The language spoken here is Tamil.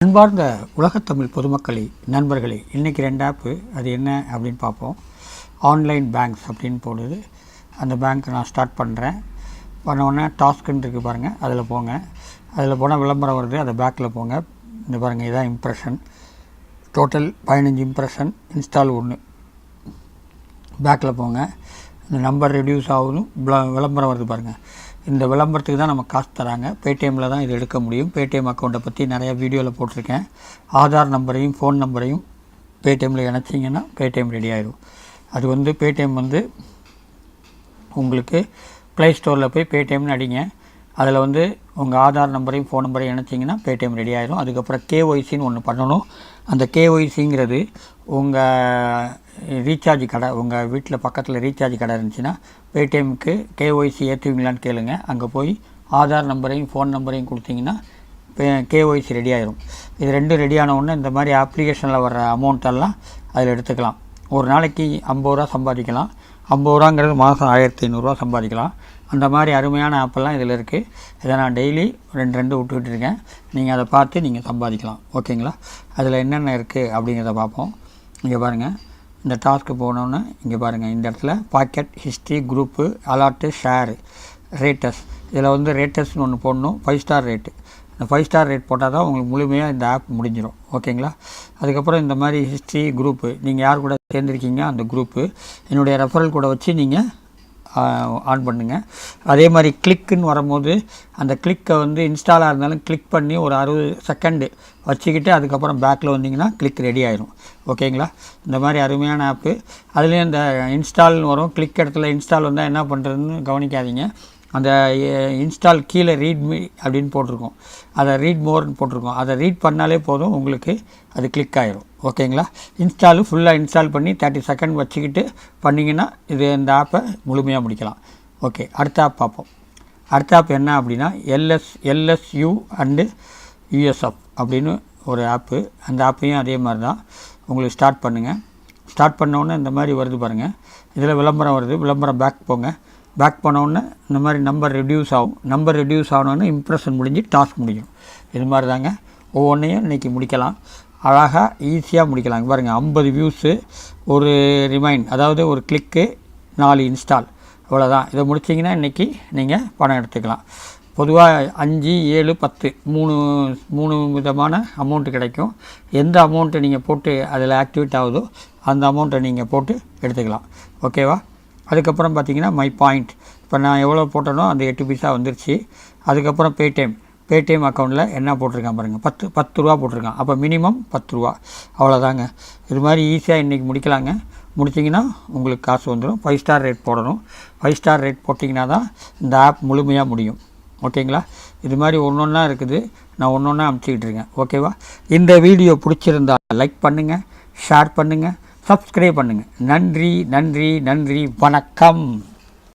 அன்பார்ந்த உலகத்தமிழ் பொதுமக்களே, நண்பர்களே, இன்றைக்கி 2 ஆப்பு. அது என்ன அப்படின்னு பார்ப்போம். ஆன்லைன் பேங்க்ஸ் அப்படின்னு போடுது. அந்த பேங்க் நான் ஸ்டார்ட் பண்ணுறேன். பண்ணோடனே டாஸ்க்குன்னு இருக்குது பாருங்கள், அதில் போங்க. அதில் போனால் விளம்பரம் வருது, அதை பேக்கில் போங்க. இந்த பாருங்கள், இதான் இம்ப்ரெஷன். Total 15 impression, install 1. பேக்கில் போங்க. இந்த நம்பர் ரெடியூஸ் ஆகணும், விளம்பரம் வருது பாருங்கள். இந்த விளம்பரத்துக்கு தான் நம்ம காசு தராங்க. பேடிஎம்மில் தான் இது எடுக்க முடியும். பேடிஎம் அக்கௌண்ட்டை பற்றி நிறையா வீடியோவில் போட்டிருக்கேன். ஆதார் நம்பரையும் ஃபோன் நம்பரையும் பேடிஎம்மில் இணைச்சிங்கன்னா பேடிஎம் ரெடி ஆகிடும். அது பேடிஎம் உங்களுக்கு ப்ளேஸ்டோரில் போய் பேடிஎம்னு அடிங்க. அதில் உங்கள் ஆதார் நம்பரையும் ஃபோன் நம்பரையும் இணைச்சிங்கன்னா பேடிஎம் ரெடி ஆகிடும். அதுக்கப்புறம் கேஒய்சின்னு ஒன்று பண்ணணும். அந்த கேஒய்சிங்கிறது உங்கள் ரீசார்ஜ் கடை, உங்கள் வீட்டில் பக்கத்தில் ரீசார்ஜ் கடை இருந்துச்சுன்னா பேடிஎம்க்கு கேஒய்சி ஏற்றுவீங்களான்னு கேளுங்க. அங்கே போய் ஆதார் நம்பரையும் ஃபோன் நம்பரையும் கொடுத்தீங்கன்னா கேஒய்சி ரெடி ஆகிடும். இது ரெண்டும் ரெடியான உடனே இந்த மாதிரி அப்ளிகேஷனில் வர்ற அமௌண்ட்டெல்லாம் அதில் எடுத்துக்கலாம். ஒரு நாளைக்கு 50 ரூபா சம்பாதிக்கலாம். 50 ரூபாங்கிறது மாதம் 1500 சம்பாதிக்கலாம். அந்த மாதிரி அருமையான ஆப்பெல்லாம் இதில் இருக்குது. இதை நான் டெய்லி 2 விட்டுக்கிட்டு இருக்கேன். நீங்கள் அதை பார்த்து நீங்கள் சம்பாதிக்கலாம். ஓகேங்களா? அதில் என்னென்ன இருக்குது அப்படிங்கிறத பார்ப்போம். இங்கே பாருங்கள், இந்த டாஸ்க்கு போனோன்னே இங்கே பாருங்கள், இந்த இடத்துல pocket, history, group, allot, share, rates. இதில் ரேட்டஸ்னு ஒன்று போடணும். 5 ஸ்டார் ரேட்டு. இந்த 5 ஸ்டார் ரேட் போட்டால் தான் உங்களுக்கு முழுமையாக இந்த ஆப் முடிஞ்சிடும். ஓகேங்களா? அதுக்கப்புறம் இந்த மாதிரி ஹிஸ்ட்ரி, குரூப்பு, நீங்கள் யார் கூட சேர்ந்துருக்கீங்க அந்த குரூப்பு என்னுடைய ரெஃபரல் கூட வச்சு நீங்கள் ஆன் பண்ணுங்கள். அதே மாதிரி கிளிக்குன்னு வரும்போது அந்த கிளிக்கை இன்ஸ்டாலாக இருந்தாலும் கிளிக் பண்ணி ஒரு 60 செகண்டு வச்சுக்கிட்டு அதுக்கப்புறம் பேக்கில் வந்தீங்கன்னா கிளிக் ரெடி ஆயிரும். ஓகேங்களா? இந்த மாதிரி அருமையான ஆப்பு. அதுலேயும் இந்த இன்ஸ்டால்னு வரும். கிளிக் இடத்துல இன்ஸ்டால் வந்தால் என்ன பண்ணுறதுன்னு கவனிக்காதீங்க. அந்த இன்ஸ்டால் கீழே ரீட் மீ அப்படின்னு போட்டிருக்கோம். அதை ரீட் மோர்னு போட்டிருக்கோம். அதை ரீட் பண்ணாலே போதும், உங்களுக்கு அது கிளிக் ஆகிரும். ஓகேங்களா? ஃபுல்லாக இன்ஸ்டால் பண்ணி 30 செகண்ட் வச்சுக்கிட்டு பண்ணிங்கன்னா இந்த ஆப்பை முழுமையாக முடிக்கலாம். ஓகே, அடுத்த ஆப் பார்ப்போம். அடுத்த ஆப் என்ன அப்படின்னா எல்எஸ்யூ அண்டு யூஎஸ்எஃப் அப்படின்னு ஒரு ஆப்பு. அந்த ஆப்பையும் அதே மாதிரி தான் உங்களுக்கு ஸ்டார்ட் பண்ணுங்கள். ஸ்டார்ட் பண்ணோன்னே இந்த மாதிரி வருது பாருங்கள். இதில் விளம்பரம் வருது. விளம்பரம் பேக் போங்க. பேக் பண்ணோன்னே இந்த மாதிரி நம்பர் ரெடியூஸ் ஆகும். நம்பர் ரெடியூஸ் ஆகணுன்னு இம்ப்ரெஷன் முடிஞ்சு டாஸ்க் முடியும். இது மாதிரி தாங்க ஒவ்வொன்றையும் இன்றைக்கி முடிக்கலாம். அழகாக ஈஸியாக முடிக்கலாம். பாருங்கள், 50 வியூஸு, ஒரு ரிமைண்ட், அதாவது ஒரு கிளிக்கு, 4 இன்ஸ்டால், அவ்வளோதான். இதை முடிச்சிங்கன்னா இன்றைக்கி நீங்கள் பணம் எடுத்துக்கலாம். பொதுவாக 5, 7, 10 மூணு விதமான அமௌண்ட்டு கிடைக்கும். எந்த அமௌண்ட்டை நீங்கள் போட்டு அதில் ஆக்டிவேட் ஆகுதோ அந்த அமௌண்ட்டை நீங்கள் போட்டு எடுத்துக்கலாம். ஓகேவா? அதுக்கப்புறம் பார்த்தீங்கன்னா மை பாயிண்ட். இப்போ நான் எவ்வளோ போட்டனோ அந்த 8 பைசா வந்துருச்சு. அதுக்கப்புறம் பேடிஎம் அக்கௌண்ட்டில் என்ன போட்டிருக்கான் பாருங்கள், 10 ரூபா போட்டிருக்கான். அப்போ மினிமம் 10 ரூபா. அவ்வளோதாங்க. இது மாதிரி ஈஸியாக இன்றைக்கி முடிக்கலாங்க. முடிச்சிங்கன்னா உங்களுக்கு காசு வந்துடும். 5 ஸ்டார் ரேட் போடணும். 5 ஸ்டார் ரேட் போட்டிங்கன்னா தான் இந்த ஆப் முழுமையாக முடியும். ஓகேங்களா? இது மாதிரி ஒன்றா இருக்குது. நான் ஒன்றா அனுப்பிச்சிக்கிட்டு இருக்கேன். ஓகேவா? இந்த வீடியோ பிடிச்சிருந்தால் லைக் பண்ணுங்கள், ஷேர் பண்ணுங்கள், சப்ஸ்கிரைப் பண்ணுங்கள். நன்றி, வணக்கம்.